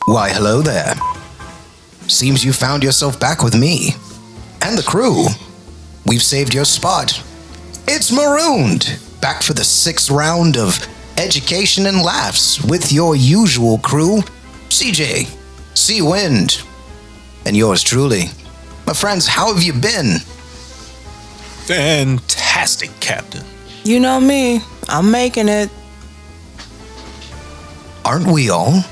Why, hello there. Seems you found yourself back with me. And the crew. We've saved your spot. It's Marooned, back for the 6th round of education and laughs with your usual crew, CJ, Sea-Wind, and yours truly. My friends, how have you been? Fantastic, Captain. You know me. I'm making it. Aren't we all?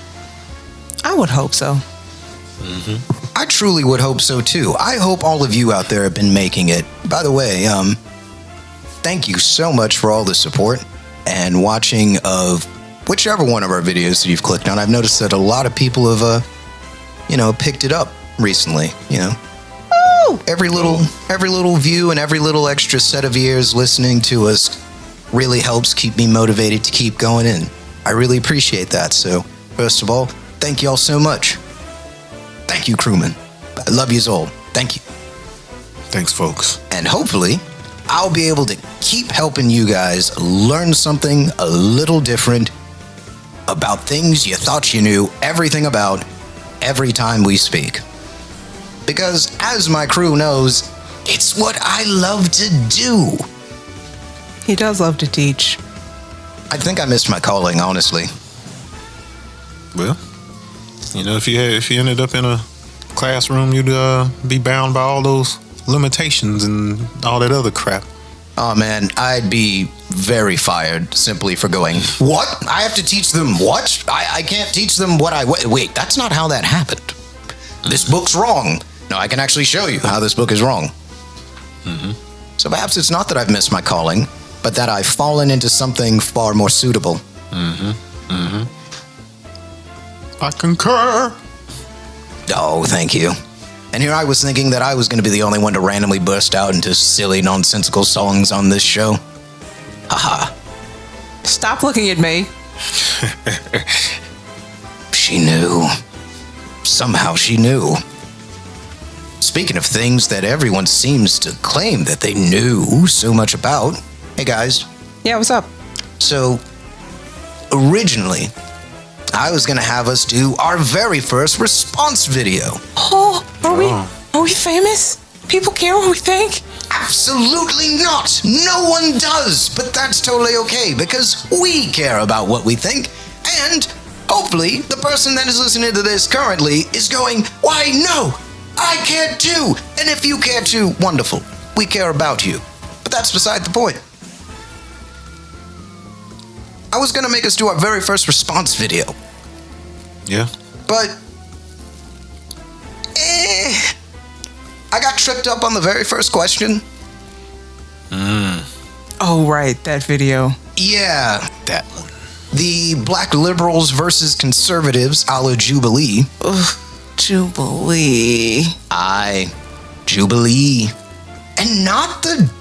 I would hope so. I truly would hope so too. I hope all of you out there have been making it. By the way, thank you so much for all the support and watching of whichever one of our videos that you've clicked on. I've noticed that a lot of people have, picked it up recently. Every little view and every little extra set of ears listening to us really helps keep me motivated to keep going in. I really appreciate that. So, first of all, thank you all so much. Thank you, crewmen. I love yous all. Thank you. Thanks, folks. And hopefully, I'll be able to keep helping you guys learn something a little different about things you thought you knew everything about every time we speak. Because, as my crew knows, it's what I love to do. He does love to teach. I think I missed my calling, honestly. Well, if you ended up in a classroom, you'd be bound by all those limitations and all that other crap. Oh man, I'd be very fired simply for going, what? I have to teach them what? I can't teach them what I... Wait, that's not how that happened. This book's wrong. No, I can actually show you how this book is wrong. So perhaps it's not that I've missed my calling, but that I've fallen into something far more suitable. I concur. Oh, thank you. And here I was thinking that I was going to be the only one to randomly burst out into silly, nonsensical songs on this show. Haha. Stop looking at me. She knew. Somehow she knew. Speaking of things that everyone seems to claim that they knew so much about. Hey guys. Yeah, what's up? So, originally, I was going to have us do our very first response video. Oh, are we famous? People care what we think? Absolutely not. No one does. But that's totally okay because we care about what we think. And hopefully the person that is listening to this currently is going, why no, I care too. And if you care too, wonderful. We care about you. But that's beside the point. I was going to make us do our very first response video. Yeah. But I got tripped up on the very first question. Oh, right, that video. Yeah. That one. The black liberals versus conservatives a la Jubilee. Ugh, Jubilee. Jubilee. And not the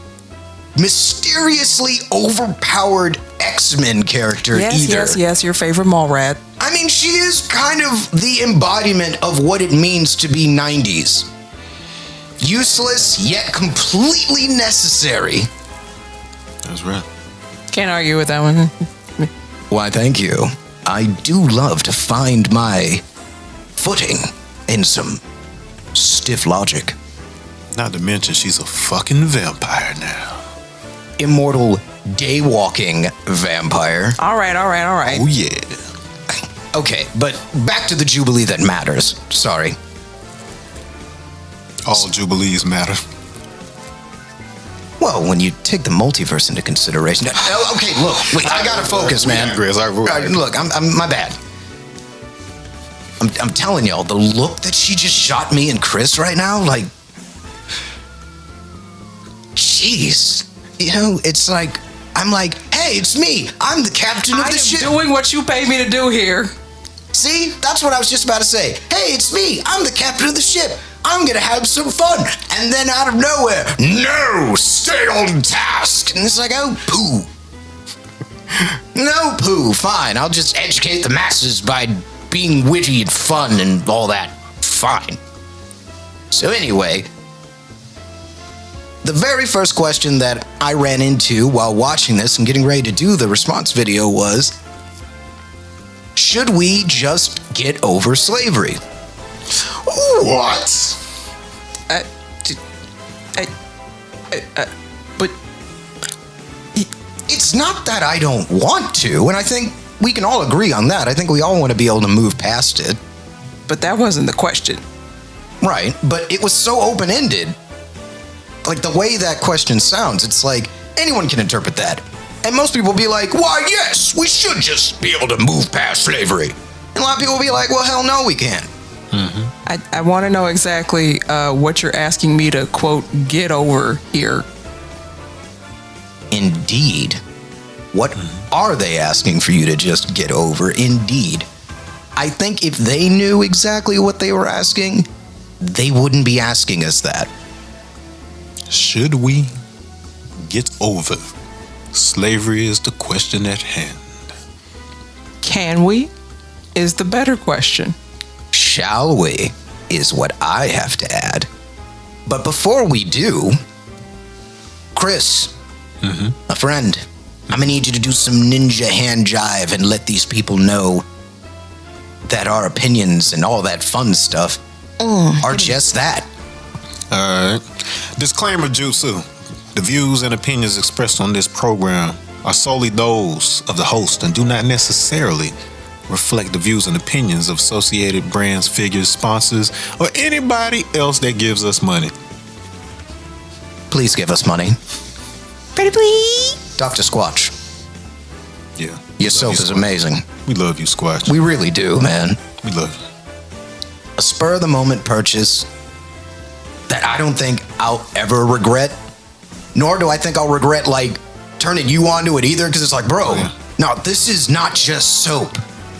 mysteriously overpowered X-Men character either. Yes, your favorite mall rat. I mean, she is kind of the embodiment of what it means to be 90s. Useless, yet completely necessary. That's right. Can't argue with that one. Why, thank you. I do love to find my footing in some stiff logic. Not to mention, she's a fucking vampire now. Immortal, day-walking vampire. All right. Oh, yeah. Okay, but back to the Jubilee that matters. Sorry. All Jubilees matter. Well, when you take the multiverse into consideration. Okay, look, wait, I gotta focus, man. Look, I'm my bad. I'm telling y'all, the look that she just shot me and Chris right now, like, jeez. It's like, I'm like, hey, it's me. I'm the captain of the ship. I am doing what you paid me to do here. See, that's what I was just about to say. Hey, it's me. I'm the captain of the ship. I'm gonna have some fun. And then out of nowhere, no, stay on task. And it's like, oh, poo. No poo, fine. I'll just educate the masses by being witty and fun and all that. Fine. So anyway, the very first question that I ran into while watching this and getting ready to do the response video was, should we just get over slavery? What? But It's not that I don't want to, and I think we can all agree on that. I think we all want to be able to move past it. but that wasn't the question. Right, but it was so open-ended. Like, the way that question sounds, it's like anyone can interpret that. And most people will be like, why, yes, we should just be able to move past slavery. And a lot of people will be like, well, hell no, we can't. I want to know exactly what you're asking me to, quote, get over here. Indeed. What are they asking for you to just get over? Indeed. I think if they knew exactly what they were asking, they wouldn't be asking us that. Should we get over slavery is the question at hand. Can we? Is the better question. Shall we? Is what I have to add. But before we do, Chris, a friend, I'm gonna need you to do some ninja hand jive and let these people know that our opinions and all that fun stuff are just that. Alright. Disclaimer, Jutsu. The views and opinions expressed on this program are solely those of the host and do not necessarily reflect the views and opinions of associated brands, figures, sponsors, or anybody else that gives us money. Please give us money. Pretty please. Dr. Squatch, Yeah. your soap is amazing. We love you, Squatch. We really do, man. We love you. A spur-of-the-moment purchase that I don't think I'll ever regret, nor do I think I'll regret, like, turning you onto it either, because it's like, bro, no, this is not just soap.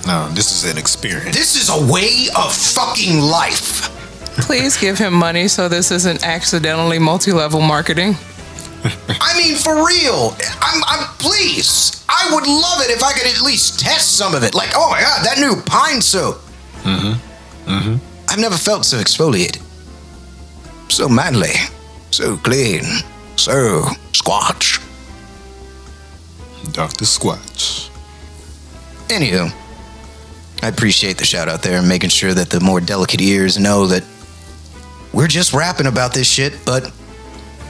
No, this is an experience. This is a way of fucking life. Please give him money so this isn't accidentally multi-level marketing. I mean, for real. I'm please. I would love it if I could at least test some of it. Like, oh my God, that new pine soap. I've never felt so exfoliated. So manly. So clean. So Squatch. Dr. Squatch. Anywho, I appreciate the shout out there and making sure that the more delicate ears know that we're just rapping about this shit, but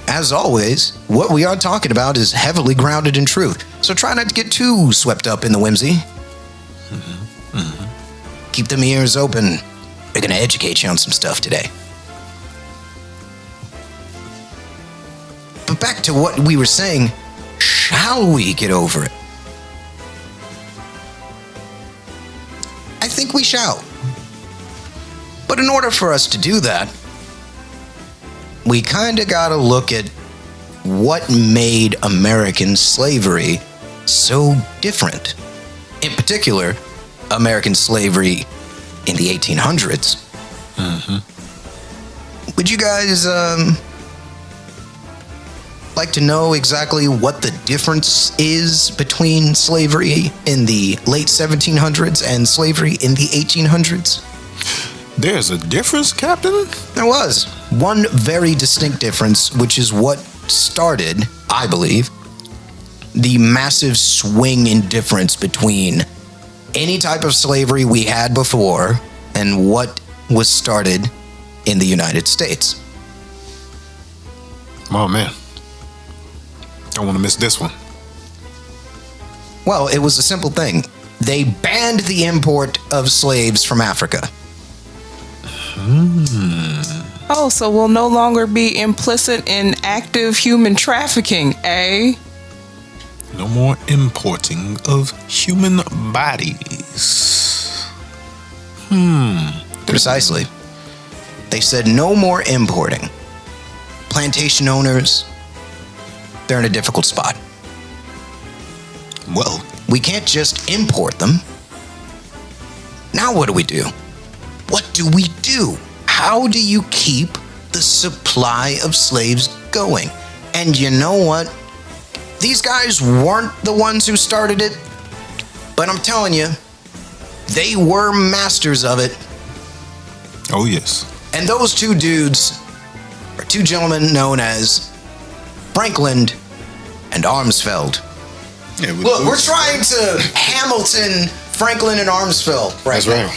as always, what we are talking about is heavily grounded in truth. So try not to get too swept up in the whimsy. Keep them ears open. We're going to educate you on some stuff today. But back to what we were saying, shall we get over it? I think we shall. But in order for us to do that, we kind of got to look at what made American slavery so different. In particular, American slavery in the 1800s. Would you guys like to know exactly what the difference is between slavery in the late 1700s and slavery in the 1800s? There's a difference, Captain? There was one very distinct difference, which is what started, I believe, the massive swing in difference between any type of slavery we had before and what was started in the United States. Oh, man. Don't want to miss this one. Well, it was a simple thing. They banned the import of slaves from Africa. Oh, so we'll no longer be implicit in active human trafficking, eh? No more importing of human bodies. Precisely. They said no more importing. Plantation owners, they're in a difficult spot. Well, We can't just import them. Now what do we do? What do we do? How do you keep the supply of slaves going? And you know what? These guys weren't the ones who started it, but I'm telling you, they were masters of it. oh yes. And those two dudes are two gentlemen known as Franklin and Armsfeld. Yeah, Look, we're trying to Hamilton Franklin and Armsville right That's now. right.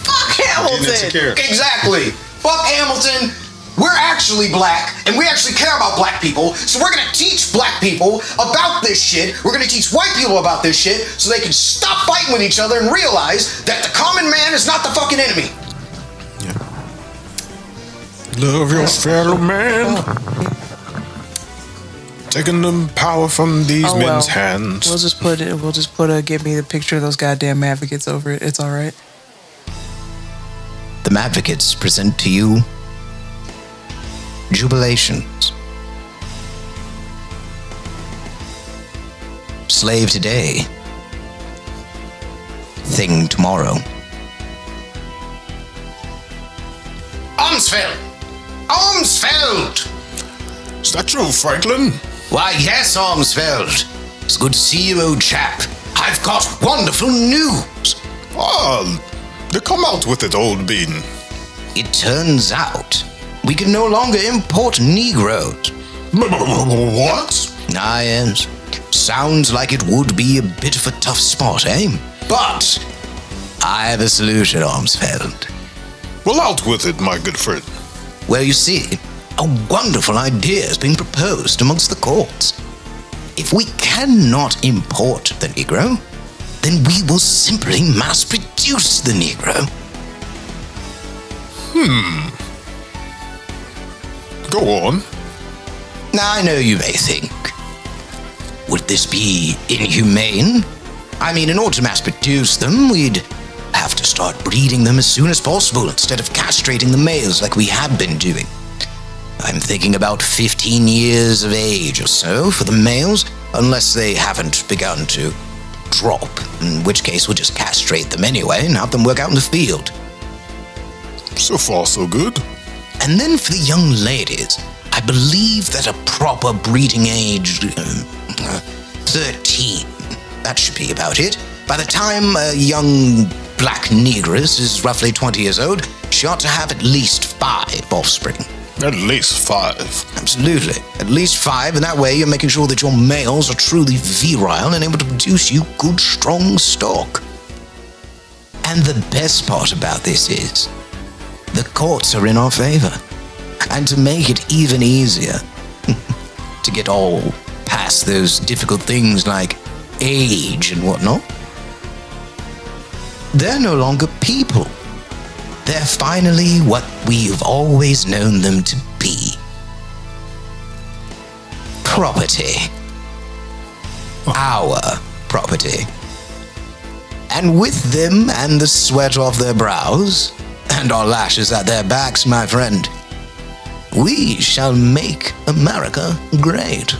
Fuck Hamilton. insecure. Exactly. Fuck Hamilton. We're actually black, and we actually care about black people, so we're gonna teach black people about this shit. We're gonna teach white people about this shit so they can stop fighting with each other and realize that the common man is not the fucking enemy. Love your fellow man. Taking the power from these men's hands. We'll just put give me the picture of those goddamn advocates over it. It's all right. The Advocates present to you Jubilations. Slave today, thing tomorrow. Armsville! Armsville! Is that true, Franklin? Why, yes, Armsville. It's good to see you, old chap. I've got wonderful news. Oh, they come out with it, old bean. It turns out we can no longer import Negroes. What? Ah, yes. Sounds like it would be a bit of a tough spot, eh? But I have a solution, Armsveld. Well, out with it, my good friend. Well, you see, a wonderful idea is being proposed amongst the courts. If we cannot import the Negro, then we will simply mass produce the Negro. Go on. Now, I know you may think, would this be inhumane? I mean, in order to mass produce them, we'd have to start breeding them as soon as possible instead of castrating the males like we have been doing. I'm thinking about 15 years of age or so for the males, unless they haven't begun to drop, in which case we'll just castrate them anyway and have them work out in the field. So far, so good. And then for the young ladies, I believe that a proper breeding age, 13. That should be about it. By the time a young black negress is roughly 20 years old, she ought to have at least 5 offspring. At least 5. Absolutely. At least 5, and that way you're making sure that your males are truly virile and able to produce you good, strong stock. And the best part about this is, the courts are in our favor. And to make it even easier, to get all past those difficult things like age and whatnot, they're no longer people. They're finally what we've always known them to be. Property. Our property. And with them and the sweat off their brows, and our lashes at their backs, my friend, we shall make America great.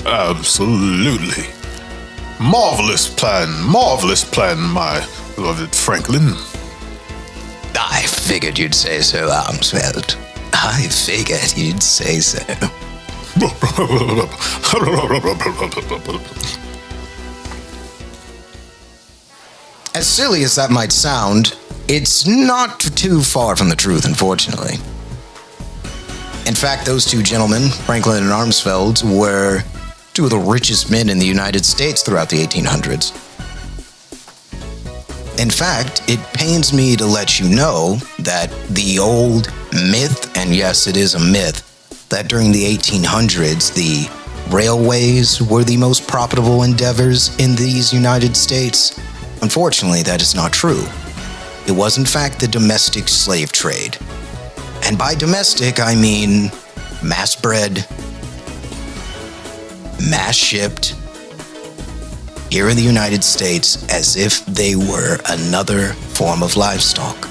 Absolutely. Marvelous plan, my beloved Franklin. I figured you'd say so, Armsveld. I figured you'd say so. As silly as that might sound, it's not too far from the truth, unfortunately. In fact, those two gentlemen, Franklin and Armsveld, were two of the richest men in the United States throughout the 1800s. In fact, it pains me to let you know that the old myth, and yes, it is a myth, that during the 1800s, the railways were the most profitable endeavors in these United States. Unfortunately, that is not true. It was, in fact, the domestic slave trade. And by domestic, I mean mass-bred, mass-shipped, here in the United States as if they were another form of livestock.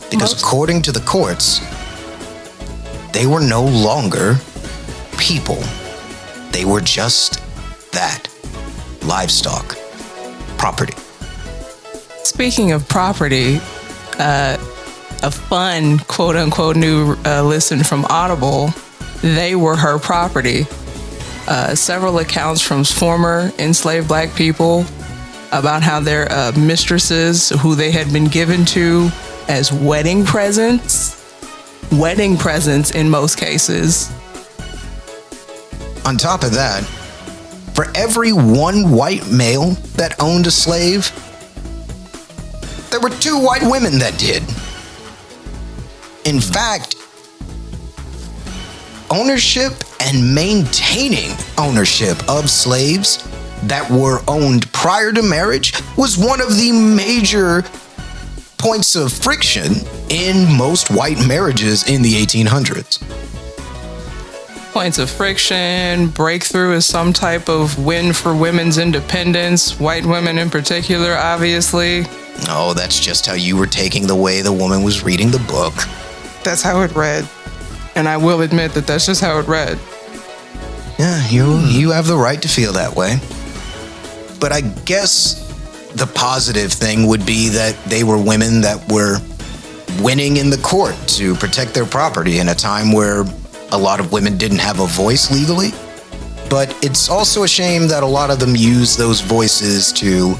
Because according to the courts, they were no longer people. They were just that, livestock, property. Speaking of property, a fun quote-unquote new listen from Audible, They Were Her Property. Several accounts from former enslaved black people about how their mistresses, who they had been given to as wedding presents in most cases. On top of that, for every one white male that owned a slave, there were 2 white women that did. In fact, ownership and maintaining ownership of slaves that were owned prior to marriage was one of the major points of friction in most white marriages in the 1800s. Points of friction, breakthrough is some type of win for women's independence, white women in particular, obviously. Oh, that's just how you were taking the way the woman was reading the book. That's how it read. And I will admit that that's just how it read. Yeah, you have the right to feel that way. But I guess the positive thing would be that they were women that were winning in the court to protect their property in a time where a lot of women didn't have a voice legally. But it's also a shame that a lot of them use those voices to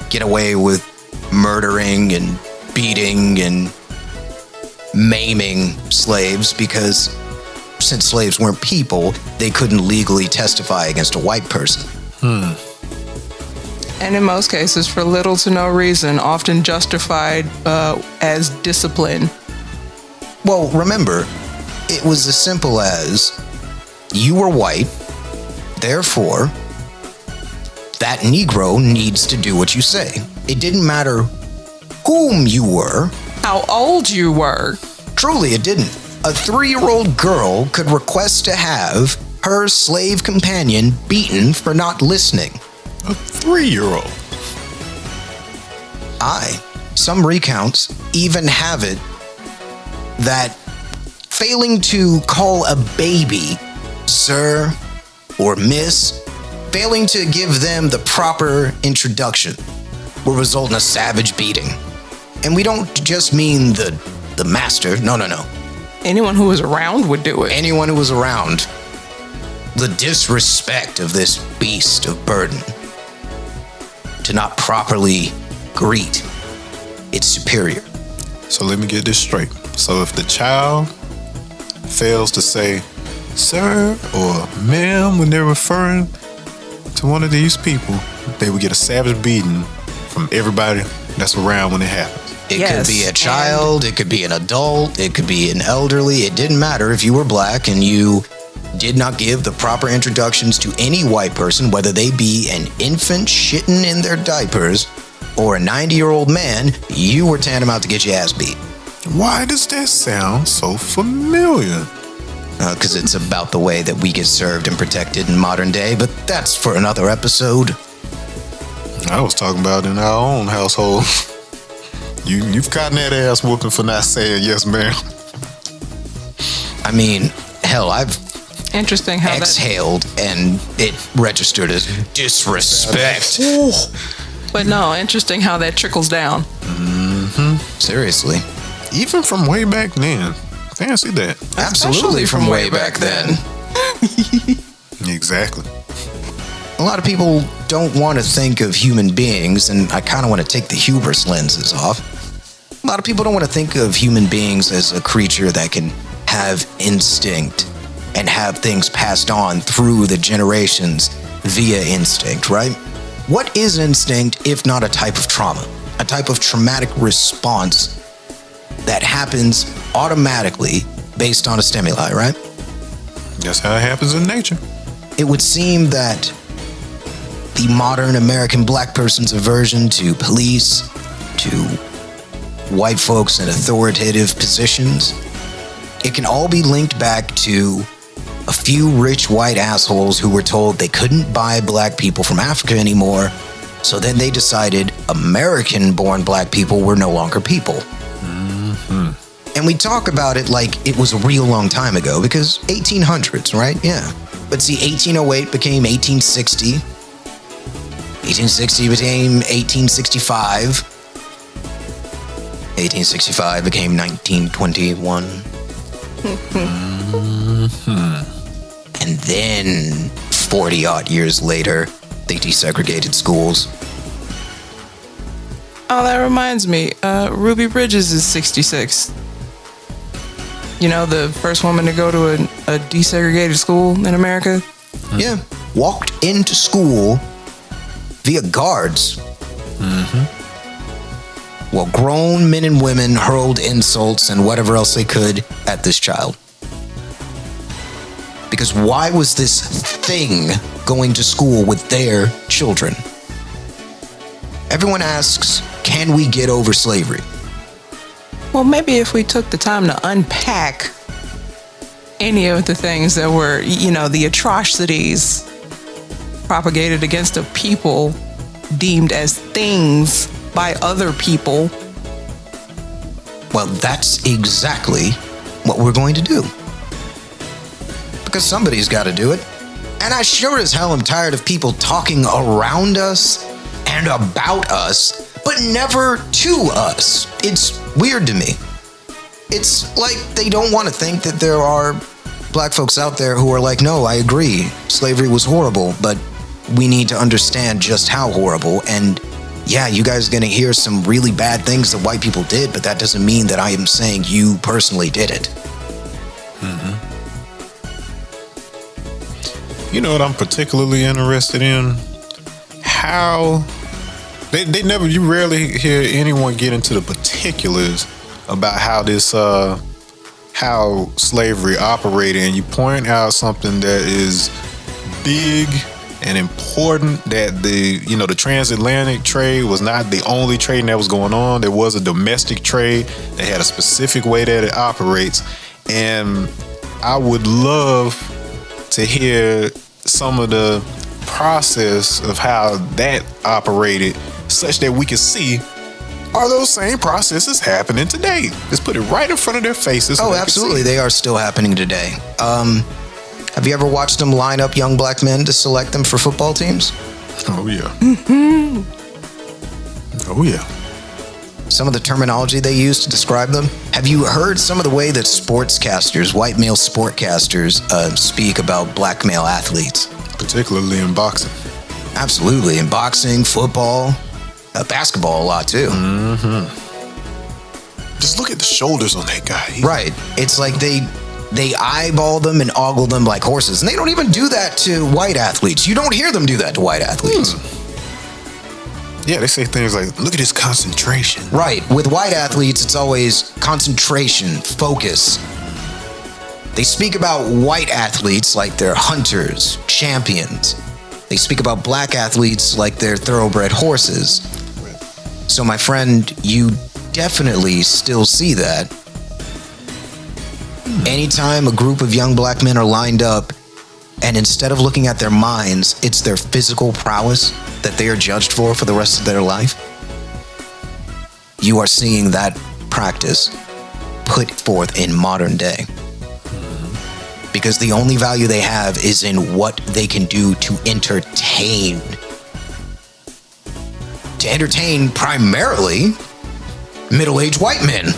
get away with murdering and beating and maiming slaves, because since slaves weren't people, they couldn't legally testify against a white person. And in most cases, for little to no reason, often justified as discipline. Well, remember, it was as simple as you were white, therefore, that Negro needs to do what you say. It didn't matter whom you were. How old you were. Truly, it didn't. A 3-year-old girl could request to have her slave companion beaten for not listening. A 3-year-old? Some recounts even have it that failing to call a baby sir or miss, failing to give them the proper introduction, will result in a savage beating. And we don't just mean the master. No. Anyone who was around would do it. Anyone who was around. The disrespect of this beast of burden to not properly greet its superior. So let me get this straight. So if the child fails to say sir or ma'am when they're referring to one of these people, they would get a savage beating from everybody that's around when it happens. It could be a child, it could be an adult, it could be an elderly. It didn't matter if you were black and you did not give the proper introductions to any white person, whether they be an infant shitting in their diapers or a 90-year-old man, you were tantamount to get your ass beat. Why does that sound so familiar? Because it's about the way that we get served and protected in modern day, but that's for another episode. I was talking about in our own household. You've gotten that ass whooping for not saying yes, ma'am. I mean, hell, I've interesting how exhaled and it registered as disrespect. But no, interesting how that trickles down. Seriously. Even from way back then. Fancy that. Absolutely from way back then. Exactly. A lot of people don't want to think of human beings, and I kind of want to take the hubris lenses off. A lot of people don't want to think of human beings as a creature that can have instinct and have things passed on through the generations via instinct, right? What is instinct if not a type of trauma? A type of traumatic response that happens automatically based on a stimuli, right? That's how it happens in nature. It would seem that the modern American black person's aversion to police, to white folks in authoritative positions, it can all be linked back to a few rich white assholes who were told they couldn't buy black people from Africa anymore, so then they decided American-born black people were no longer people. And we talk about it like it was a real long time ago, because 1800s, right? Yeah. But see, 1808 became 1860. 1860 became 1865. 1865 became 1921. And then 40-odd years later, they desegregated schools. Oh, that reminds me. Ruby Bridges is 66. You know, the first woman to go to a desegregated school in America? Yeah. walked into school via guards. While grown men and women hurled insults and whatever else they could at this child. Because why was this thing going to school with their children? Everyone asks, can we get over slavery? Well, maybe if we took the time to unpack any of the things that were, the atrocities propagated against a people deemed as things by other people. Well, that's exactly what we're going to do. Because somebody's got to do it. And I sure as hell am tired of people talking around us and about us, but never to us. It's weird to me. It's like they don't want to think that there are black folks out there who are like, no, I agree, slavery was horrible, but we need to understand just how horrible. And yeah, you guys are going to hear some really bad things that white people did, but that doesn't mean that I am saying you personally did it. You know what I'm particularly interested in? How you rarely hear anyone get into the particulars about how this how slavery operated, and you point out something that is big and important, that the transatlantic trade was not the only trade that was going on. There was a domestic trade that had a specific way that it operates, and I would love to hear some of the process of how that operated, such that we can see, are those same processes happening today? Just put it right in front of their faces. Oh, absolutely. They are still happening today. Have you ever watched them line up young black men to select them for football teams? Oh, yeah. Oh, yeah. Some of the terminology they use to describe them. Have you heard some of the way that sportscasters, white male sportcasters, speak about black male athletes? Particularly in boxing. Absolutely. In boxing, football, basketball a lot too. Just look at the shoulders on that guy. Right. It's like they eyeball them and ogle them like horses. And they don't even do that to white athletes. You don't hear them do that to white athletes. Yeah, they say things like, look at his concentration. Right. With white athletes, it's always concentration, focus. They speak about white athletes like they're hunters, champions. They speak about black athletes like they're thoroughbred horses. So, my friend, you definitely still see that. Anytime a group of young black men are lined up, and instead of looking at their minds, it's their physical prowess that they are judged for the rest of their life, you are seeing that practice put forth in modern day. Because the only value they have is in what they can do to entertain. To entertain primarily middle-aged white men.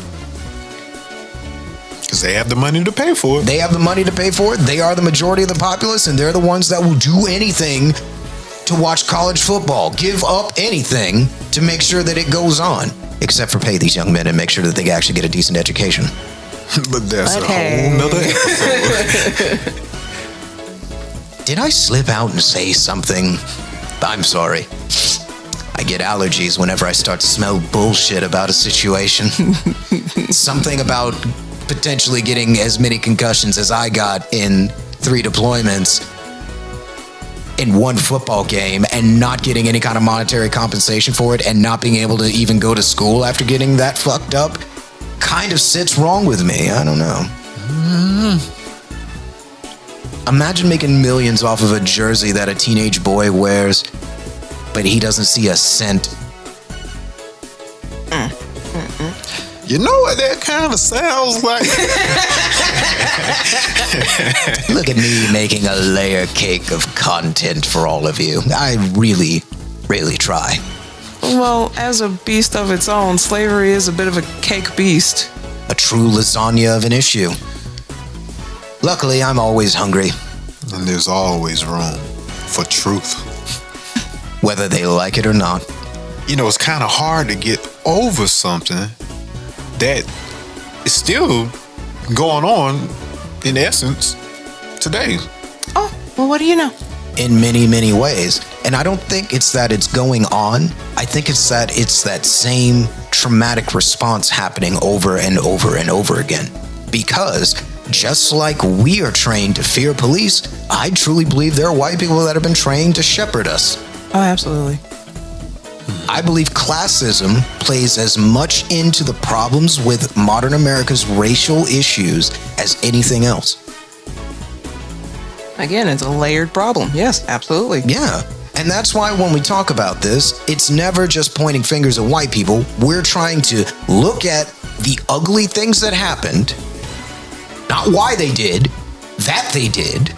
Because they have the money to pay for it. They have the money to pay for it. They are the majority of the populace, and they're the ones that will do anything to watch college football, give up anything to make sure that it goes on, except for pay these young men and make sure that they actually get a decent education. But that's a whole nother episode. Did I slip out and say something? I'm sorry. I get allergies whenever I start to smell bullshit about a situation. Something about potentially getting as many concussions as I got in 3 deployments in one football game and not getting any kind of monetary compensation for it and not being able to even go to school after getting that fucked up kind of sits wrong with me. I don't know. Imagine making millions off of a jersey that a teenage boy wears, but he doesn't see a cent. You know what that kind of sounds like? Look at me making a layer cake of content for all of you. I really, really try. Well, as a beast of its own, slavery is a bit of a cake beast. A true lasagna of an issue. Luckily, I'm always hungry. And there's always room for truth. Whether they like it or not. You know, it's kind of hard to get over something that is still going on, in essence, today. Oh, well, what do you know? in many, many ways. And I don't think it's that it's going on. I think it's that same traumatic response happening over and over and over again. Because just like we are trained to fear police, I truly believe there are white people that have been trained to shepherd us. Oh, absolutely. I believe classism plays as much into the problems with modern America's racial issues as anything else. Again, it's a layered problem. Yes, absolutely. Yeah. And that's why when we talk about this, it's never just pointing fingers at white people. We're trying to look at the ugly things that happened, not why they did, that they did,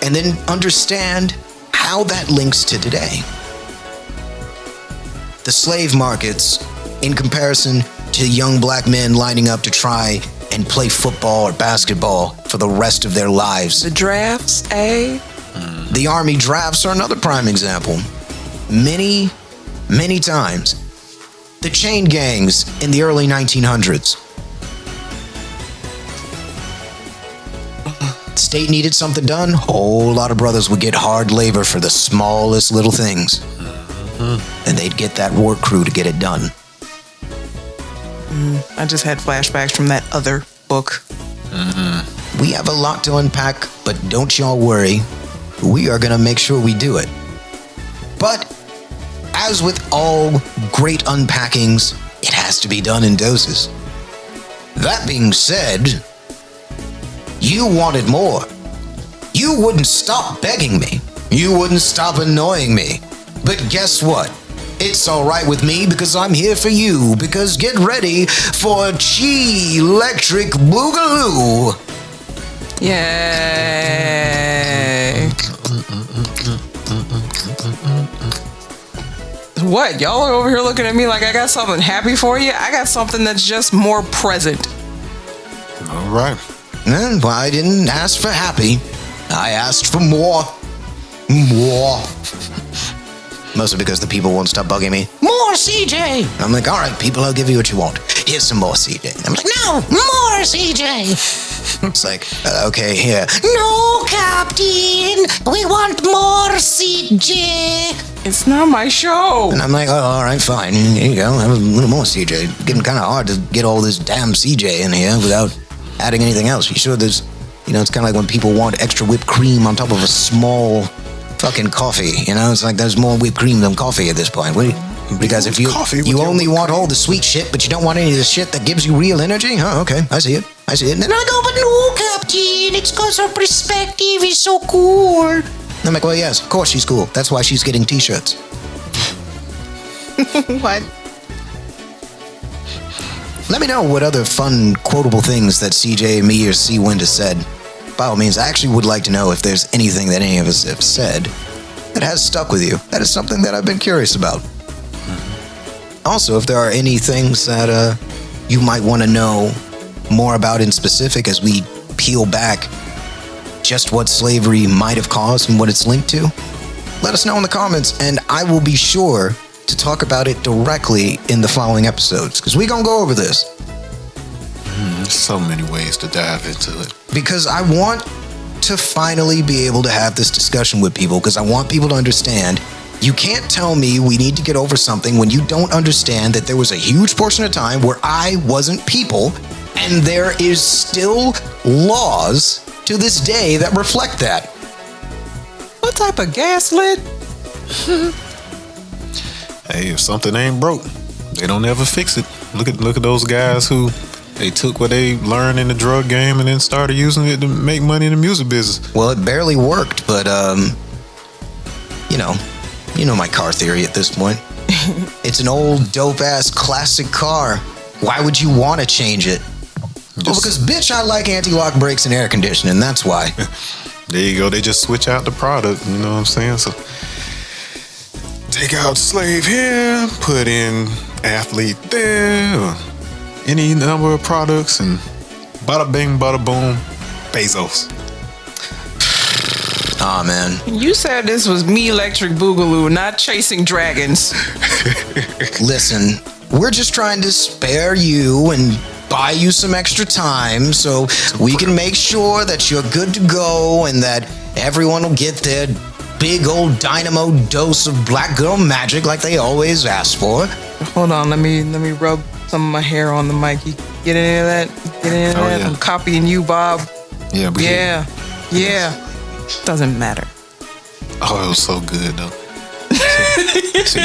and then understand how that links to today. The slave markets, in comparison to young black men lining up to try and play football or basketball for the rest of their lives. The drafts, eh? The Army drafts are another prime example. Many, many times. The chain gangs in the early 1900s. State needed something done, whole lot of brothers would get hard labor for the smallest little things. And they'd get that work crew to get it done. I just had flashbacks from that other book. We have a lot to unpack, but don't y'all worry. We are going to make sure we do it. But as with all great unpackings, it has to be done in doses. That being said, you wanted more. You wouldn't stop begging me. You wouldn't stop annoying me. But guess what? It's all right with me because I'm here for you. Because get ready for Chi Electric Boogaloo. Yay. What? Y'all are over here looking at me like I got something happy for you? I got something that's just more present. All right. Well, I didn't ask for happy. I asked for more. More. Mostly because the people won't stop bugging me. More CJ! I'm like, all right, people, I'll give you what you want. Here's some more CJ. I'm like, no, more CJ! It's like, okay, here. No, Captain! We want more CJ! It's not my show. And I'm like, oh, all right, fine. Here you go, have a little more CJ. It's getting kind of hard to get all this damn CJ in here without adding anything else. You sure there's, it's kind of like when people want extra whipped cream on top of a small fucking coffee, it's like there's more whipped cream than coffee at this point. Because if you only want all the sweet shit, but you don't want any of the shit that gives you real energy, okay, I see it. And then I go, but no, Captain, it's because her perspective is so cool. I'm like, well, yes, of course she's cool. That's why she's getting t-shirts. What? Let me know what other fun, quotable things that CJ, me, or C. Wind has said. By all means, I actually would like to know if there's anything that any of us have said that has stuck with you. That is something that I've been curious about. Also, if there are any things that you might want to know more about in specific as we peel back just what slavery might have caused and what it's linked to, let us know in the comments, and I will be sure to talk about it directly in the following episodes, because we're going to go over this. There's so many ways to dive into it. Because I want to finally be able to have this discussion with people, because I want people to understand you can't tell me we need to get over something when you don't understand that there was a huge portion of time where I wasn't people, and there is still laws to this day that reflect that. What type of gaslit? Hey, if something ain't broke, they don't ever fix it. Look at those guys who they took what they learned in the drug game and then started using it to make money in the music business. Well, it barely worked, but you know my car theory at this point. It's an old dope ass classic car. Why would you want to change it? Well, because bitch, I like anti-lock brakes and air conditioning. That's why. There you go. They just switch out the product. You know what I'm saying? So take out slave here, put in athlete there, or any number of products, and bada bing, bada boom, Bezos. Aw, man. You said this was me Electric Boogaloo, not chasing dragons. Listen, we're just trying to spare you and buy you some extra time so we can make sure that you're good to go and that everyone will get their big old dynamo dose of black girl magic like they always ask for. Hold on, let me rub some of my hair on the mic. You get any of that? Get any of that? Yeah. I'm copying you, Bob. Yeah, but Yeah. Doesn't matter. Oh, it was so good though. See,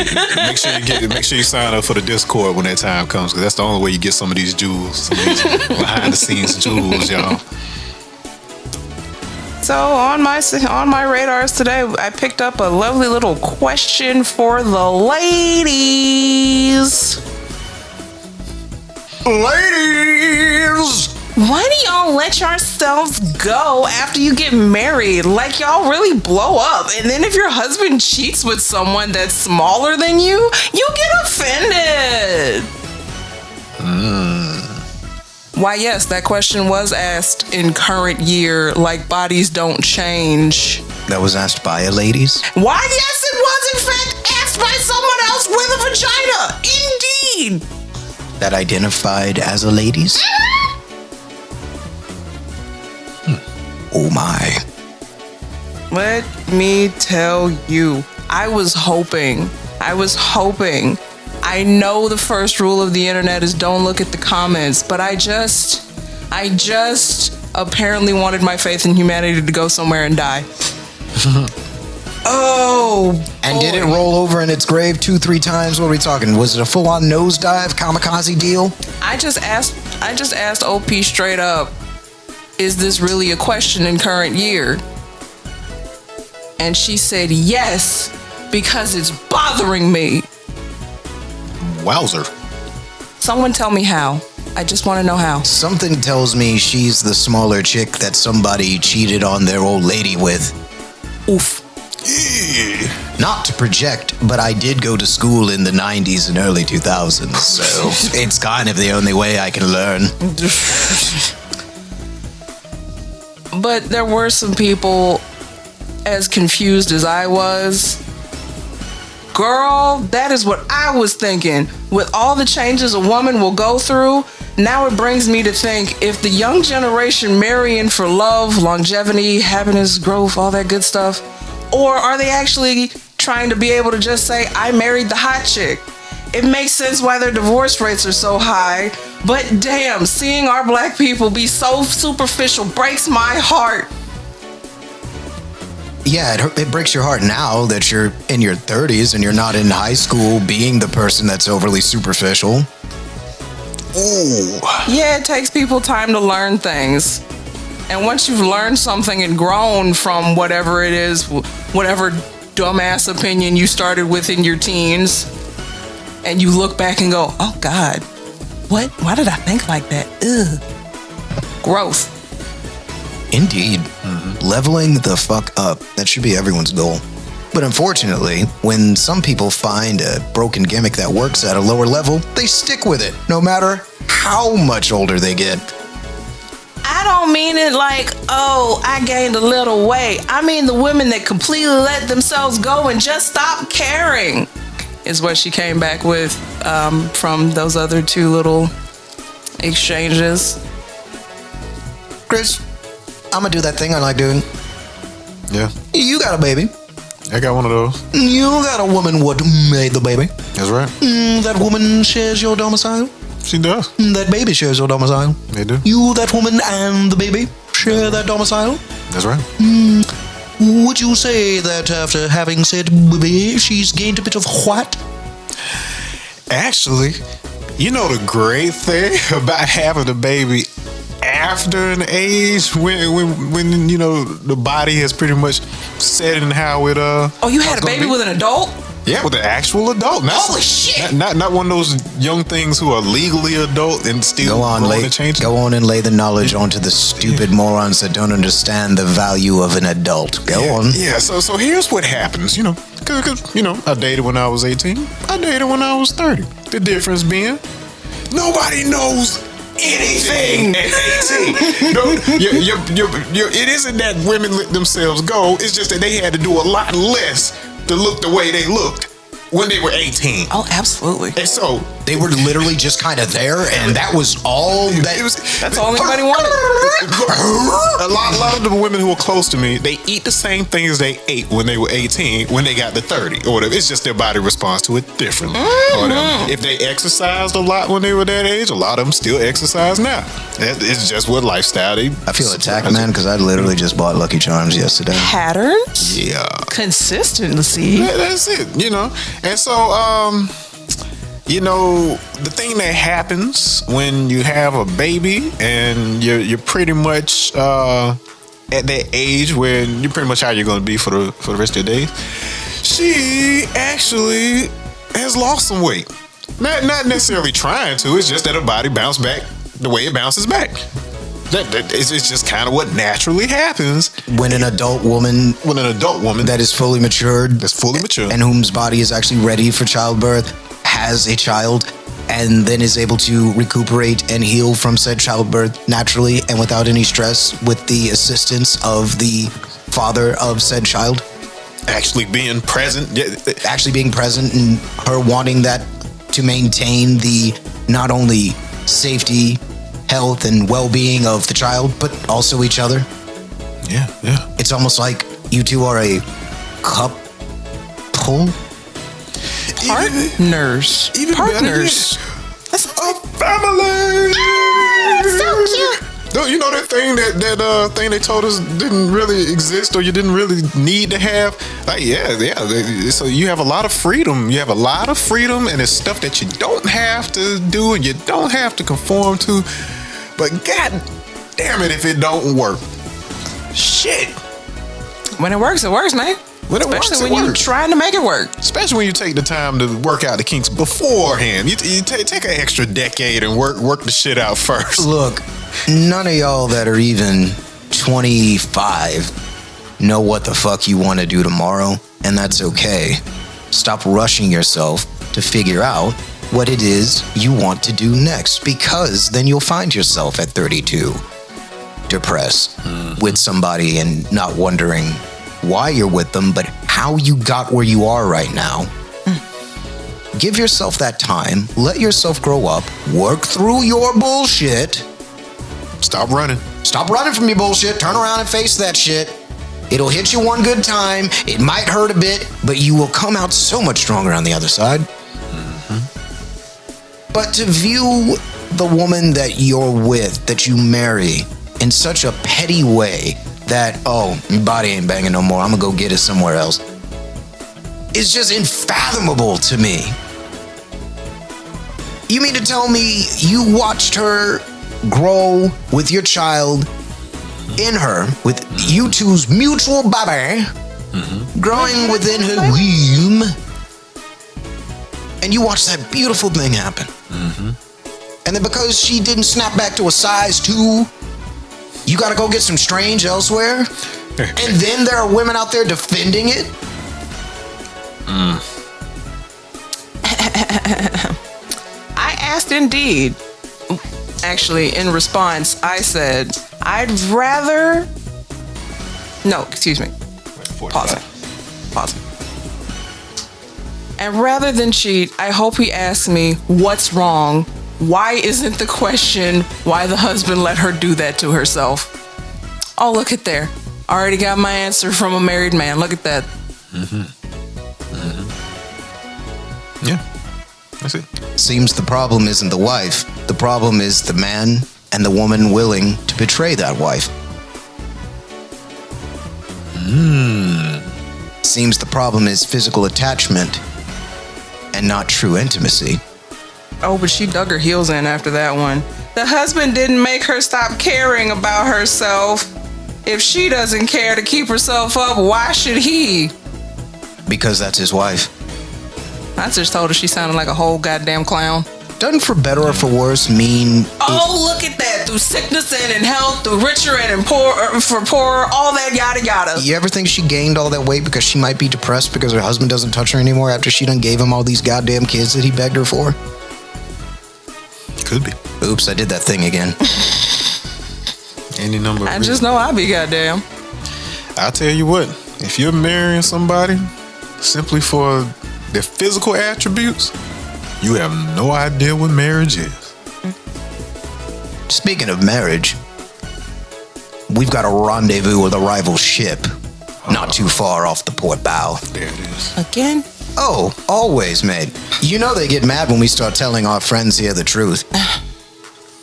make sure you sign up for the Discord when that time comes, because that's the only way you get some of these jewels, some of these behind the scenes jewels, y'all. So on my radars today, I picked up a lovely little question for the ladies. Ladies! Why do y'all let yourselves go after you get married? Like y'all really blow up, and then if your husband cheats with someone that's smaller than you get offended. Why, yes, that question was asked in current year, like bodies don't change. That was asked by a ladies? Why, yes, it was in fact asked by someone else with a vagina. Indeed. That identified as a ladies? Oh my. Let me tell you, I was hoping. I know the first rule of the internet is don't look at the comments, but I just apparently wanted my faith in humanity to go somewhere and die. Oh, and did it roll over in its grave 2-3 times? What are we talking? Was it a full-on nosedive kamikaze deal? I just asked OP straight up, is this really a question in current year? And she said yes, because it's bothering me. Wowzer. Someone tell me how. I just want to know how. Something tells me she's the smaller chick that somebody cheated on their old lady with. Oof. Not to project, but I did go to school in the 90s and early 2000s, so it's kind of the only way I can learn. But there were some people as confused as I was. Girl, that is what I was thinking. With all the changes a woman will go through, now it brings me to think, if the young generation marrying for love, longevity, happiness, growth, all that good stuff, or are they actually trying to be able to just say, I married the hot chick? It makes sense why their divorce rates are so high, but damn, seeing our black people be so superficial breaks my heart. Yeah, it breaks your heart now that you're in your 30s and you're not in high school being the person that's overly superficial. Ooh. Yeah, it takes people time to learn things. And once you've learned something and grown from whatever it is, whatever dumbass opinion you started with in your teens, and you look back and go, oh God, what? Why did I think like that? Ugh. Growth. Indeed. Leveling the fuck up. That should be everyone's goal. But unfortunately, when some people find a broken gimmick that works at a lower level, they stick with it, no matter how much older they get. I don't mean it like, oh, I gained a little weight. I mean the women that completely let themselves go and just stop caring, is what she came back with from those other two little exchanges. Chris, I'm gonna do that thing I like doing. Yeah. You got a baby. I got one of those. You got a woman what made the baby. That's right. That woman shares your domicile. She does. That baby shares your domicile. They do. You, that woman, and the baby share that domicile. That's right. Would you say that after having said baby, she's gained a bit of what? Actually, you know the great thing about having a baby after an age when you know the body has pretty much set in how it Oh, you had a baby with an adult? Yeah, with an actual adult. Holy shit! Not one of those young things who are legally adult and still Go on and lay the knowledge onto the stupid morons that don't understand the value of an adult. Go on. Yeah. So here's what happens. You know, because I dated when I was 18. I dated when I was 30. The difference being, nobody knows anything at 18. No, it isn't that women let themselves go. It's just that they had to do a lot less to look the way they looked. when they were 18. Oh, absolutely. And so They were literally just kind of there, and that was all that. That's all anybody wanted. A lot of the women who were close to me, they eat the same things they ate when they were 18, when they got to 30 or whatever. It's just their body responds to it differently. Or whatever. If they exercised a lot when they were that age, a lot of them still exercise now. It's just what lifestyle they. I feel attacked, man, because I literally just bought Lucky Charms yesterday. Patterns? Yeah. Consistency. That's it, And so, the thing that happens when you have a baby and you're pretty much at that age where you're pretty much how you're going to be for the rest of your days. She actually has lost some weight. Not necessarily trying to. It's just that her body bounced back the way it bounces back. It's just kind of what naturally happens When an adult woman that that is fully matured, that's fully mature and whose body is actually ready for childbirth, has a child, and then is able to recuperate and heal from said childbirth naturally and without any stress, with the assistance of the father of said child. actually being present. Actually being present and her wanting that to maintain the not only safety, health, and well-being of the child, but also each other. Yeah. It's almost like you two are a couple. Partners. Even Partners. That's a family. So cute. No, you know that thing that thing they told us didn't really exist or you didn't really need to have. Like so you have a lot of freedom. You have a lot of freedom, and it's stuff that you don't have to do and you don't have to conform to. But god damn it if it don't work. Shit. When it works, man. When it Especially works, when it you're works. trying to make it work. Especially when you take the time to work out the kinks beforehand. You take an extra decade and work the shit out first. Look, none of y'all that are even 25 know what the fuck you want to do tomorrow, and that's okay. Stop rushing yourself to figure out what it is you want to do next, because then you'll find yourself at 32 depressed with somebody and not wondering why you're with them, but how you got where you are right now. Give yourself that time. Let yourself grow up. Work through your bullshit. Stop running. Stop running from your bullshit. Turn around and face that shit. It'll hit you one good time. It might hurt a bit, but you will come out so much stronger on the other side. But to view the woman that you're with, that you marry, in such a petty way that, oh, your body ain't banging no more, I'm gonna go get it somewhere else, is just unfathomable to me. You mean to tell me you watched her grow with your child in her, with you two's mutual baby, growing within her womb, and you watched that beautiful thing happen. And then because she didn't snap back to a size 2, you gotta go get some strange elsewhere? And then there are women out there defending it? I asked Indeed. Actually, in response, I said, I'd rather... No, excuse me. Pause it. And rather than cheat, I hope he asks me, what's wrong? Why isn't the question why the husband let her do that to herself? Oh, look at there. Already got my answer from a married man. Look at that. Yeah. That's it. Seems the problem isn't the wife. The problem is the man and the woman willing to betray that wife. Seems the problem is physical attachment and not true intimacy. Oh, but she dug her heels in after that one. The husband didn't make her stop caring about herself. If she doesn't care to keep herself up, why should he? Because that's his wife. I just told her she sounded like a whole goddamn clown. Doesn't for better or for worse mean... Oh, look at that. Through sickness and in health, through richer and in poor, for poorer, all that yada yada. You ever think she gained all that weight because she might be depressed because her husband doesn't touch her anymore after she done gave him all these goddamn kids that he begged her for? Could be. Oops, I did that thing again. Any number of I reasons. just know I be goddamn. I'll tell you what, if you're marrying somebody simply for their physical attributes, you have no idea what marriage is. Speaking of marriage, we've got a rendezvous with a rival ship not too far off the port bow. There it is. Again? Oh, always, mate. You know they get mad when we start telling our friends here the truth.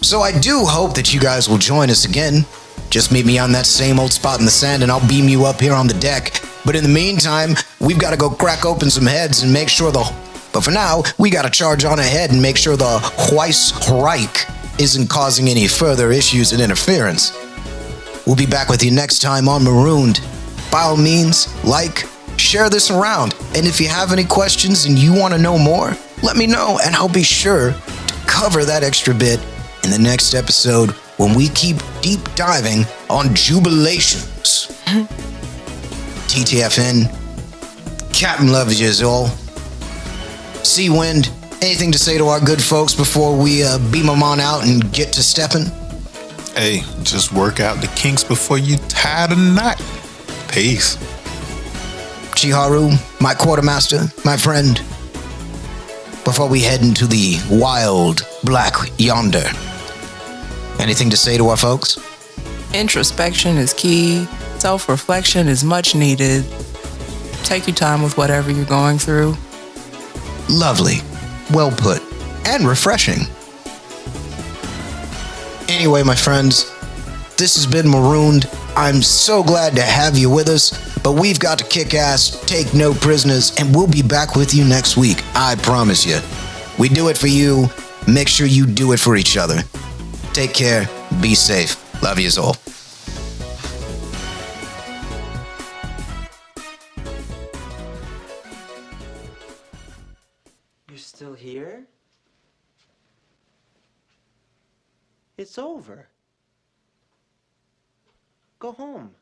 So I do hope that you guys will join us again. Just meet me on that same old spot in the sand and I'll beam you up here on the deck. But in the meantime, we've got to go crack open some heads and make sure But for now, we got to charge on ahead and make sure the Reich isn't causing any further issues and interference. We'll be back with you next time on Marooned. By all means, share this around. And if you have any questions and you want to know more, let me know and I'll be sure to cover that extra bit in the next episode when we keep deep diving on Jubilations. TTFN, Captain loves yous all. Seawind, anything to say to our good folks before we beam them on out and get to stepping? Hey, just work out the kinks before you tie the knot. Peace. Chiharu, my quartermaster, my friend. Before we head into the wild black yonder, anything to say to our folks? Introspection is key. Self-reflection is much needed. Take your time with whatever you're going through. Lovely, well put, and refreshing. Anyway, my friends, this has been Marooned. I'm so glad to have you with us, but we've got to kick ass, take no prisoners, and we'll be back with you next week. I promise you. We do it for you. Make sure you do it for each other. Take care. Be safe. Love yous all. You're still here? It's over. Go home.